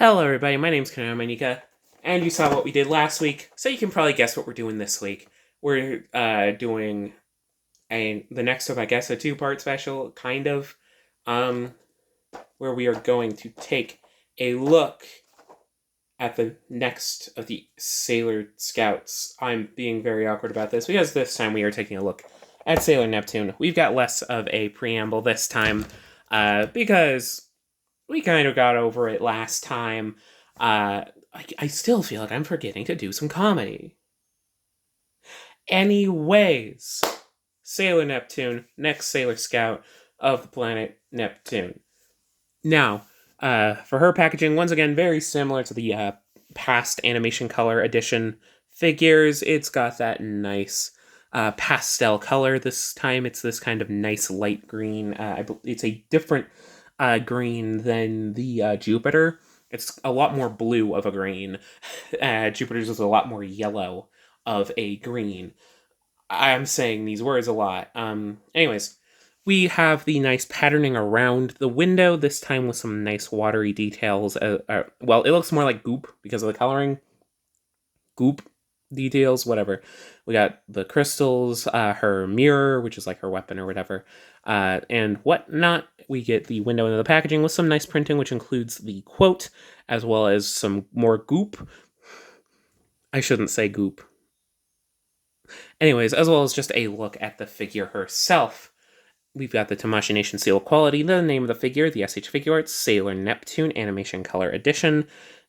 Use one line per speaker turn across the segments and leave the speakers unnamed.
Hello everybody, my name's Kanamanika, and you saw what we did last week, so you can probably guess what we're doing this week. We're doing the next of, I guess, a two-part special, kind of, where we are going to take a look at the next of the Sailor Scouts. I'm being very awkward about this, because this time we are taking a look at Sailor Neptune. We've got less of a preamble this time, because we kind of got over it last time. I still feel like I'm forgetting to do some comedy. Anyways, Sailor Neptune, next Sailor Scout of the planet Neptune. Now, for her packaging, once again, very similar to the past animation color edition figures. It's got that nice pastel color. This time it's this kind of nice light green. It's a different green than the Jupiter. It's a lot more blue of a green. Jupiter's is a lot more yellow of a green. I'm saying these words a lot. Anyways, we have the nice patterning around the window, this time with some nice watery details. Well, it looks more like goop because of the coloring. Goop details, whatever. We got the crystals, her mirror, which is like her weapon or whatever, and whatnot. We get the window into the packaging with some nice printing, which includes the quote, as well as some more goop. I shouldn't say goop. Anyways, as well as just a look at the figure herself. We've got the Tamashii Nation seal of quality, the name of the figure, the SH Figuarts, Sailor Neptune Animation Color Edition,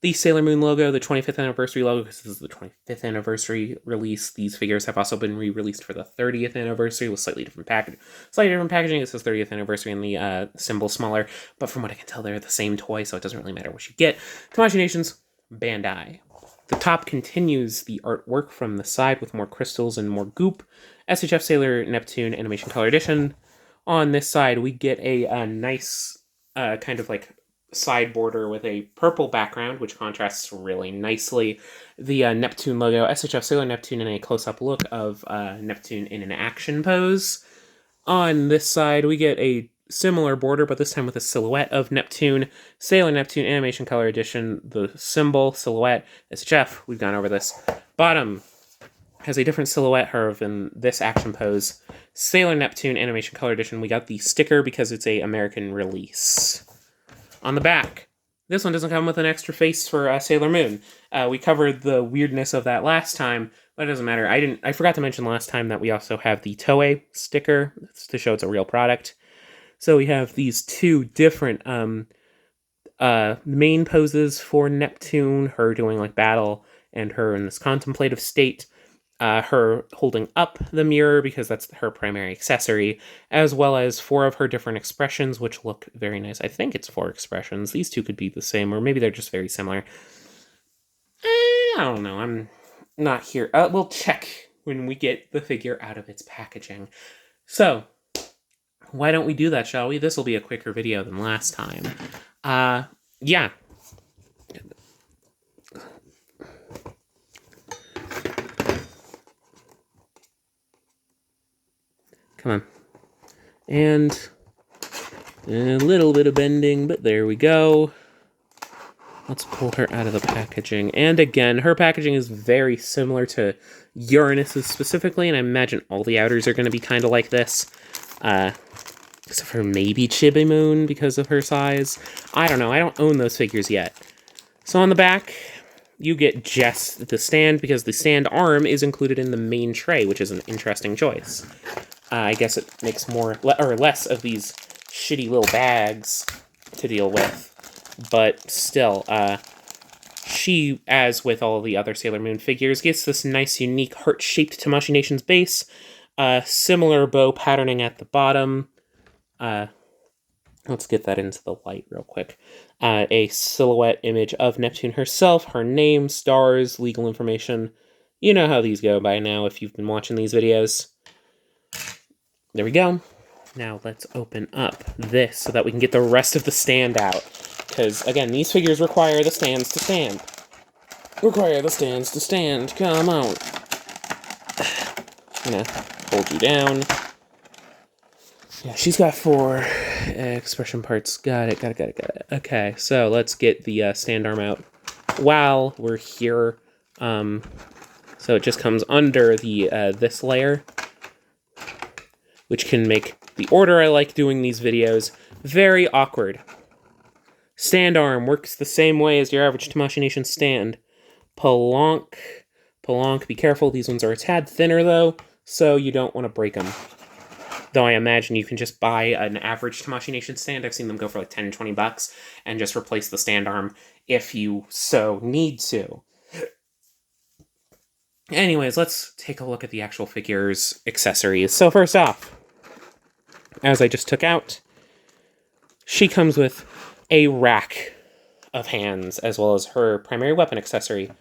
the Sailor Moon logo, the 25th anniversary logo, because this is the 25th anniversary release. These figures have also been re-released for the 30th anniversary with slightly different packaging. It says 30th anniversary and the symbol smaller, but from what I can tell, they're the same toy, so it doesn't really matter what you get. Tamashii Nation's Bandai. The top continues the artwork from the side with more crystals and more goop. SHF Sailor Neptune Animation Color Edition. On this side, we get a nice kind of like side border with a purple background, which contrasts really nicely. The Neptune logo, SHF Sailor Neptune in a close-up look of Neptune in an action pose. On this side, we get a similar border, but this time with a silhouette of Neptune. Sailor Neptune Animation Color Edition, the symbol, silhouette, SHF, we've gone over this. Bottom has a different silhouette of in this action pose. Sailor Neptune Animation Color Edition, we got the sticker because it's a American release. On the back, this one doesn't come with an extra face for Sailor Moon. We covered the weirdness of that last time, but it doesn't matter. I forgot to mention last time that we also have the Toei sticker to show it's a real product. So we have these two different main poses for Neptune, her doing like battle, and her in this contemplative state. Her holding up the mirror because that's her primary accessory, as well as 4 of her different expressions, which look very nice. I think it's 4 expressions. These two could be the same, or maybe they're just very similar. I don't know. I'm not here. We'll check when we get the figure out of its packaging. So, why don't we do that, shall we? This will be a quicker video than last time. Yeah. Come on. And a little bit of bending, but there we go. Let's pull her out of the packaging. And again, her packaging is very similar to Uranus's specifically, and I imagine all the outers are going to be kind of like this. Except for maybe Chibi Moon because of her size. I don't know. I don't own those figures yet. So on the back, you get just the stand because the stand arm is included in the main tray, which is an interesting choice. I guess it makes less of these shitty little bags to deal with. But still, she, as with all the other Sailor Moon figures, gets this nice, unique, heart-shaped Tamashii Nation's base. Similar bow patterning at the bottom. Let's get that into the light real quick. A silhouette image of Neptune herself, her name, stars, legal information. You know how these go by now if you've been watching these videos. There we go. Now let's open up this so that we can get the rest of the stand out. Because, again, these figures require the stands to stand. Come on. I'm gonna hold you down. Yeah, she's got 4 expression parts. Got it. Okay, so let's get the stand arm out while we're here. So it just comes under the this layer, which can make the order I like doing these videos very awkward. Stand arm works the same way as your average Tamashii Nation stand. Palonk, be careful. These ones are a tad thinner, though, so you don't want to break them. Though I imagine you can just buy an average Tamashii Nation stand. I've seen them go for like 10, 20 bucks, and just replace the stand arm if you so need to. Anyways, let's take a look at the actual figure's accessories. So first off, as I just took out, she comes with a rack of hands, as well as her primary weapon accessory.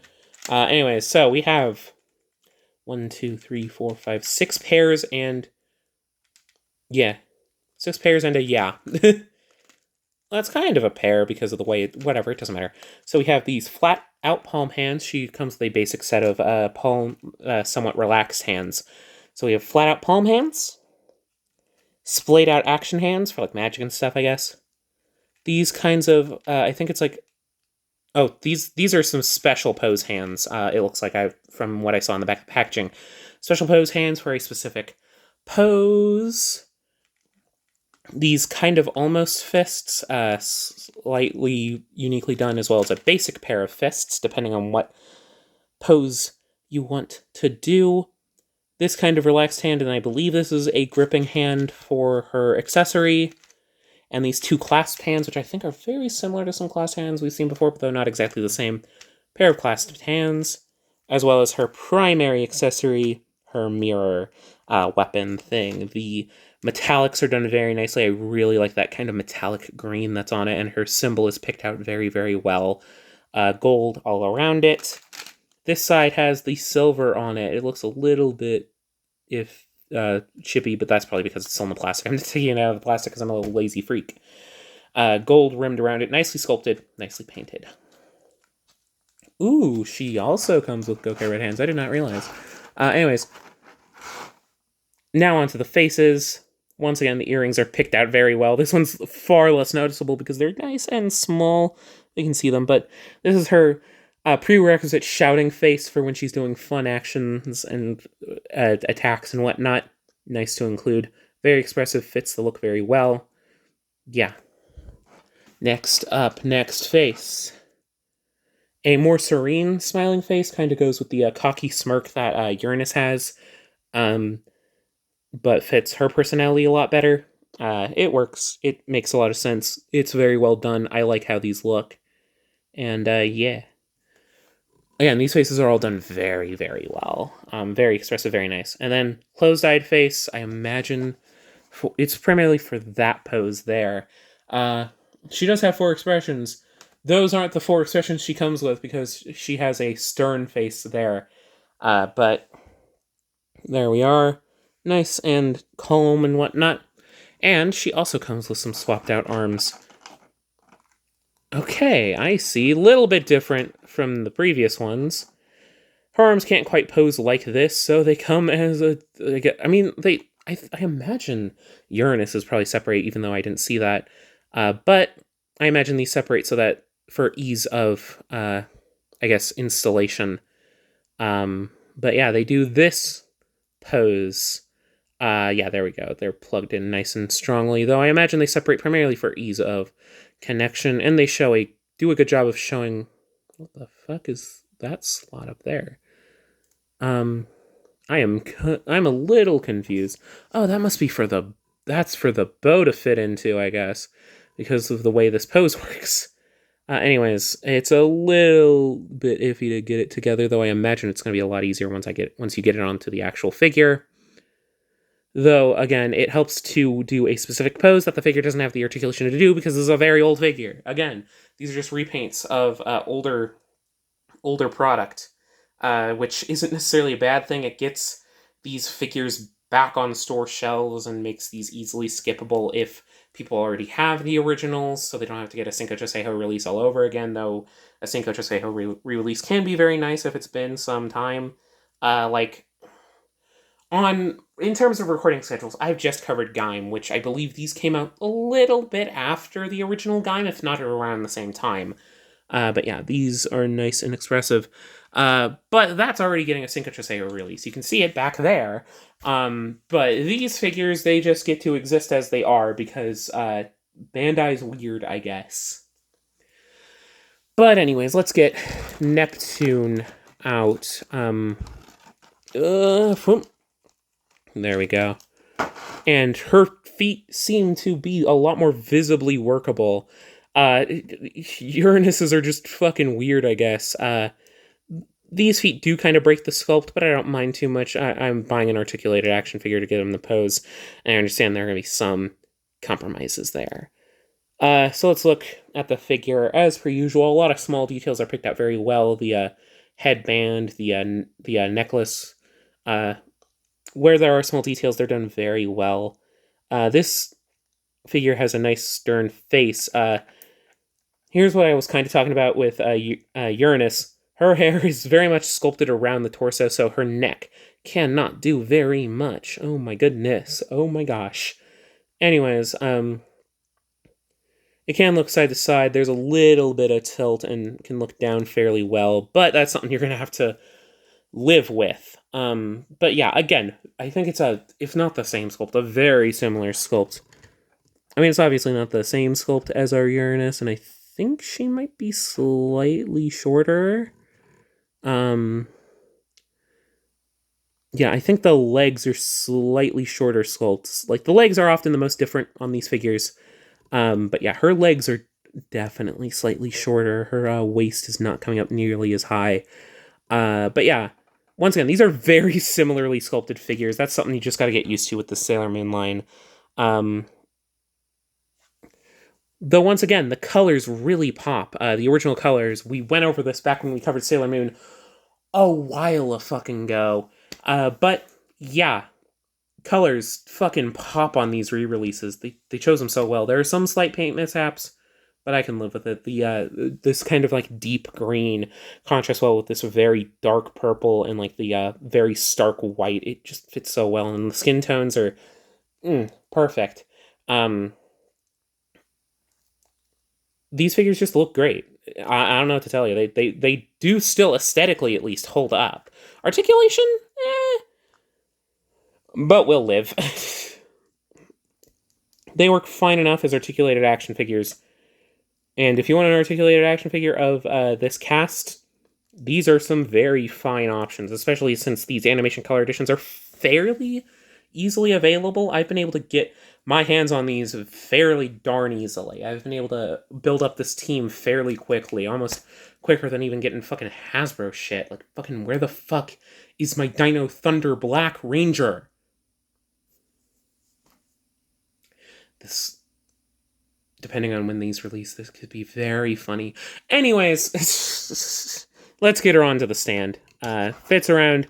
Anyways, so we have 1, 2, 3, 4, 5, 6 pairs and... yeah. 6 pairs and a yeah. Well, that's kind of a pair because of the way... whatever, it doesn't matter. So we have these flat-out palm hands. She comes with a basic set of palm, somewhat relaxed hands. So we have flat-out palm hands, splayed-out action hands for, like, magic and stuff, I guess. These kinds of... I think it's like... oh, these are some special pose hands, it looks like, from what I saw in the back of the packaging. Special pose hands for a specific pose. These kind of almost fists, slightly uniquely done, as well as a basic pair of fists, depending on what pose you want to do. This kind of relaxed hand, and I believe this is a gripping hand for her accessory. And these 2 clasped hands, which I think are very similar to some clasped hands we've seen before, but though not exactly the same pair of clasped hands, as well as her primary accessory, her mirror weapon thing. The metallics are done very nicely. I really like that kind of metallic green that's on it, and her symbol is picked out very, very well. Gold all around it. This side has the silver on it. It looks a little bit chippy, but that's probably because it's still in the plastic. I'm just taking it out of the plastic because I'm a little lazy freak. Gold rimmed around it, nicely sculpted, nicely painted. Ooh, she also comes with Gokai red hands. I did not realize. Anyways, now onto the faces. Once again, the earrings are picked out very well. This one's far less noticeable because they're nice and small. You can see them, but this is her prerequisite shouting face for when she's doing fun actions and attacks and whatnot. Nice to include. Very expressive, fits the look very well. Yeah. Next up, next face. A more serene smiling face kind of goes with the cocky smirk that Uranus has, but fits her personality a lot better. It works. It makes a lot of sense. It's very well done. I like how these look. And yeah. Again, these faces are all done very, very well. Very expressive, very nice. And then closed-eyed face, I imagine it's primarily for that pose there. She does have 4 expressions. Those aren't the 4 expressions she comes with because she has a stern face there. But there we are. Nice and calm and whatnot. And she also comes with some swapped-out arms. Okay, I see. Little bit different from the previous ones. Her arms can't quite pose like this, so they come as a... I mean, I imagine Uranus is probably separate, even though I didn't see that. But I imagine these separate so that for ease of, I guess, installation. But yeah, they do this pose. Yeah, there we go. They're plugged in nice and strongly, though I imagine they separate primarily for ease of connection, and they do a good job of showing... what the fuck is that slot up there? I'm a little confused. Oh, that must be that's for the bow to fit into, I guess, because of the way this pose works. Anyways, it's a little bit iffy to get it together, though I imagine it's going to be a lot easier once you get it onto the actual figure. Though, again, it helps to do a specific pose that the figure doesn't have the articulation to do because this is a very old figure. Again, these are just repaints of older product, which isn't necessarily a bad thing. It gets these figures back on store shelves and makes these easily skippable if people already have the originals, so they don't have to get a Cinco de Sejo release all over again, though a Cinco de Sejo re-release can be very nice if it's been some time. Like, In terms of recording schedules, I've just covered Gaim, which I believe these came out a little bit after the original Gaim, if not around the same time. But yeah, these are nice and expressive. But that's already getting a Cinco Tercero release. You can see it back there. But these figures, they just get to exist as they are because Bandai's weird, I guess. But anyways, let's get Neptune out. There we go. And her feet seem to be a lot more visibly workable. Uranus's are just fucking weird, I guess. These feet do kind of break the sculpt, but I don't mind too much. I'm buying an articulated action figure to get them the pose, and I understand there are going to be some compromises there. So let's look at the figure. As per usual, a lot of small details are picked out very well. The headband, the necklace, where there are small details, they're done very well. This figure has a nice stern face. Here's what I was kind of talking about with Uranus. Her hair is very much sculpted around the torso, so her neck cannot do very much. Oh my goodness. Oh my gosh. Anyways, it can look side to side. There's a little bit of tilt and can look down fairly well, but that's something you're going to have to live with. But yeah, again, I think it's if not the same sculpt, a very similar sculpt. I mean, it's obviously not the same sculpt as our Uranus, and I think she might be slightly shorter. Yeah, I think the legs are slightly shorter sculpts. Like, the legs are often the most different on these figures. But yeah, her legs are definitely slightly shorter. Her waist is not coming up nearly as high. But yeah, once again, these are very similarly sculpted figures. That's something you just got to get used to with the Sailor Moon line. Though once again, the colors really pop. The original colors, we went over this back when we covered Sailor Moon a while a fucking go. But yeah, colors fucking pop on these re-releases. They chose them so well. There are some slight paint mishaps, but I can live with it. This kind of like deep green contrasts well with this very dark purple and like the very stark white. It just fits so well, and the skin tones are perfect. These figures just look great. I don't know what to tell you. They do still aesthetically at least hold up. Articulation, but we'll live. They work fine enough as articulated action figures. And if you want an articulated action figure of this cast, these are some very fine options, especially since these animation color editions are fairly easily available. I've been able to get my hands on these fairly darn easily. I've been able to build up this team fairly quickly, almost quicker than even getting fucking Hasbro shit. Like, fucking, where the fuck is my Dino Thunder Black Ranger? This, depending on when these release, this could be very funny. Anyways, let's get her onto the stand. Fits around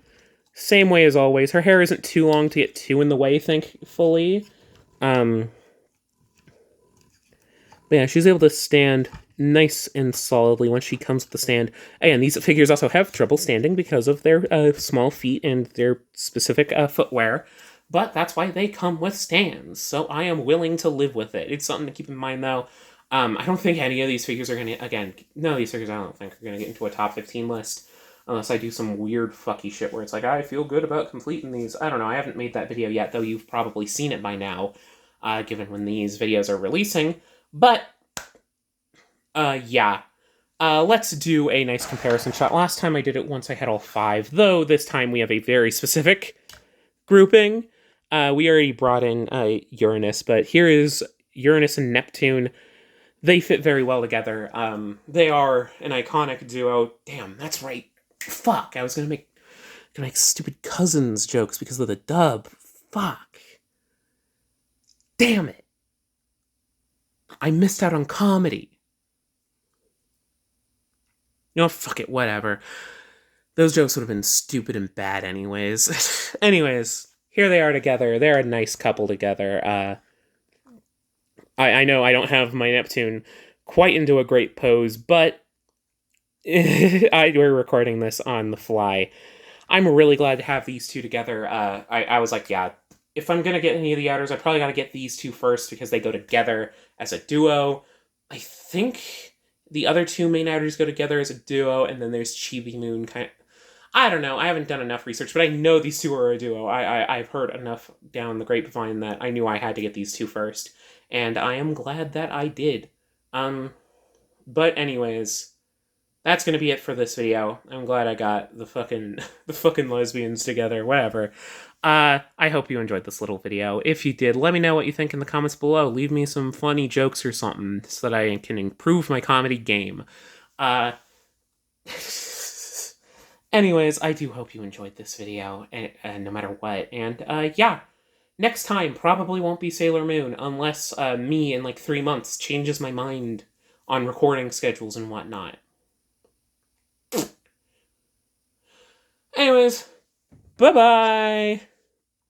same way as always. Her hair isn't too long to get too in the way, thankfully. But yeah, she's able to stand nice and solidly once she comes to the stand. Again, these figures also have trouble standing because of their small feet and their specific footwear. But that's why they come with stands, so I am willing to live with it. It's something to keep in mind, though. I don't think any of these figures are going to... Again, none of these figures I don't think are going to get into a top 15 list. Unless I do some weird fucky shit where it's like, I feel good about completing these. I don't know, I haven't made that video yet, though you've probably seen it by now, given when these videos are releasing. But, yeah. Let's do a nice comparison shot. Last time I did it once I had all 5, though this time we have a very specific grouping. We already brought in Uranus, but here is Uranus and Neptune. They fit very well together. They are an iconic duo. Damn, that's right. Fuck, I was gonna make stupid cousins jokes because of the dub. Fuck. Damn it. I missed out on comedy. You know, fuck it, whatever. Those jokes would have been stupid and bad anyways. Anyways, here they are together. They're a nice couple together. I know I don't have my Neptune quite into a great pose, but we're recording this on the fly. I'm really glad to have these two together. I was like, yeah, if I'm gonna get any of the outers, I probably gotta get these two first because they go together as a duo. I think the other two main outers go together as a duo, and then there's Chibi Moon. I don't know. I haven't done enough research, but I know these two are a duo. I've heard enough down the grapevine that I knew I had to get these two first, and I am glad that I did. But anyways, that's gonna be it for this video. I'm glad I got the fucking the fucking lesbians together. Whatever. I hope you enjoyed this little video. If you did, let me know what you think in the comments below. Leave me some funny jokes or something so that I can improve my comedy game. Anyways, I do hope you enjoyed this video, no matter what. And, yeah. Next time probably won't be Sailor Moon, unless, me in, like, 3 months changes my mind on recording schedules and whatnot. Anyways, bye-bye!